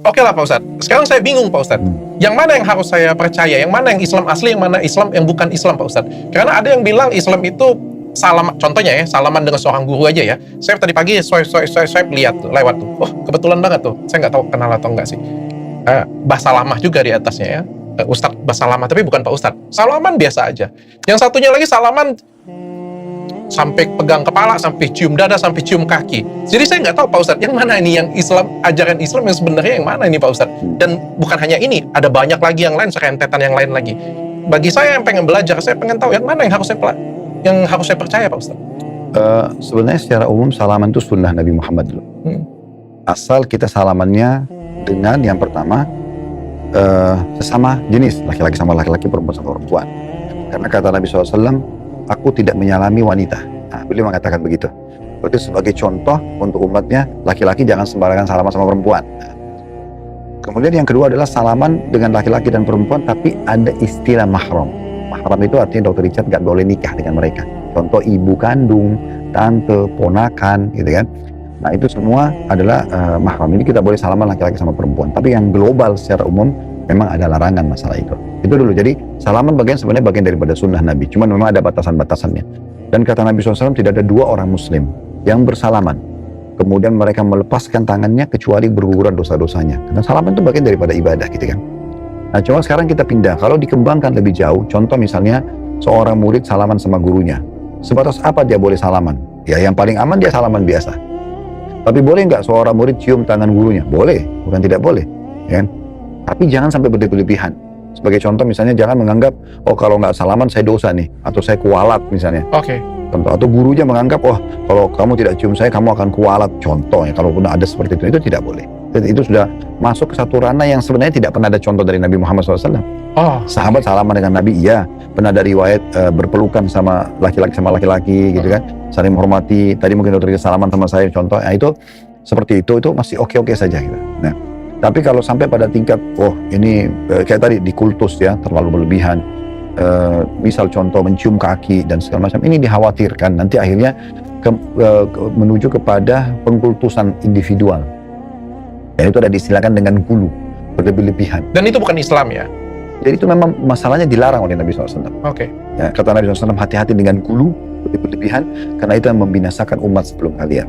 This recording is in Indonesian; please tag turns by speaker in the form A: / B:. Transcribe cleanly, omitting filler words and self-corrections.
A: Oke lah Pak Ustadz, sekarang saya bingung Pak Ustadz. Yang mana yang harus saya percaya? Yang mana yang Islam asli, yang mana Islam yang bukan Islam Pak Ustadz? Karena ada yang bilang Islam itu salam, contohnya ya, salaman dengan seorang guru aja ya. Saya tadi pagi swipe lihat tuh, lewat tuh. Oh, kebetulan banget tuh. Saya nggak tahu kenal atau enggak sih. Basalamah juga di atasnya ya. Ustadz Basalamah, tapi bukan Pak Ustadz. Salaman biasa aja. Yang satunya lagi salaman sampai pegang kepala, sampai cium dada, sampai cium kaki. Jadi saya nggak tahu Pak Ustadz, yang mana ini yang Islam, ajaran Islam yang sebenarnya yang mana ini Pak Ustadz. Dan bukan hanya ini, ada banyak lagi yang lain, serentetan yang lain lagi. Bagi saya yang pengen belajar, saya pengen tahu yang mana yang harus saya percaya Pak Ustadz.
B: Sebenarnya secara umum salaman itu sunnah Nabi Muhammad dulu. Asal kita salamannya dengan yang pertama sesama jenis, laki-laki sama laki-laki, perempuan sama perempuan. Karena kata Nabi SAW, aku tidak menyalami wanita. Nah, beliau mengatakan begitu. Berarti sebagai contoh untuk umatnya, laki-laki jangan sembarangan salaman sama perempuan. Kemudian yang kedua adalah salaman dengan laki-laki dan perempuan, tapi ada istilah mahram. Mahram itu artinya Dr. Richard gak boleh nikah dengan mereka. Contoh ibu kandung, tante, ponakan, gitu kan. Nah itu semua adalah mahram. Ini kita boleh salaman laki-laki sama perempuan. Tapi yang global secara umum, memang ada larangan masalah itu. Itu dulu. Jadi salaman sebenarnya bagian daripada sunnah Nabi. Cuman memang ada batasan-batasannya. Dan kata Nabi SAW, tidak ada dua orang Muslim yang bersalaman kemudian mereka melepaskan tangannya kecuali berguguran dosa-dosanya. Karena salaman itu bagian daripada ibadah, gitu kan. Nah, cuma sekarang kita pindah. Kalau dikembangkan lebih jauh, contoh misalnya seorang murid salaman sama gurunya. Sebatas apa dia boleh salaman? Ya, yang paling aman dia salaman biasa. Tapi boleh nggak seorang murid cium tangan gurunya? Boleh, bukan tidak boleh, ya kan? Tapi jangan sampai berlebihan. Sebagai contoh misalnya jangan menganggap, oh kalau nggak salaman saya dosa nih, atau saya kualat misalnya.
A: Oke.
B: Contoh, atau gurunya menganggap, oh kalau kamu tidak cium saya, kamu akan kualat. Contohnya, kalau pun ada seperti itu tidak boleh. Itu sudah masuk ke satu ranah yang sebenarnya tidak pernah ada contoh dari Nabi Muhammad SAW.
A: Oh.
B: Sahabat salaman dengan Nabi, iya. Pernah ada riwayat berpelukan sama laki-laki, gitu kan. Saling menghormati. Tadi mungkin dokter salaman sama saya, contoh. Nah, itu seperti itu masih oke-oke saja gitu. Nah, tapi kalau sampai pada tingkat, oh ini kayak tadi di kultus ya, terlalu berlebihan. Misal contoh mencium kaki dan segala macam, ini dikhawatirkan nanti akhirnya menuju kepada pengkultusan individual. Dan itu ada diistilahkan dengan gulu, berlebih-lebihan.
A: Dan itu bukan Islam ya?
B: Jadi itu memang masalahnya dilarang oleh Nabi SAW.
A: Oke.
B: Ya, kata Nabi SAW, hati-hati dengan gulu, berlebih-lebihan, karena itu yang membinasakan umat sebelum kalian.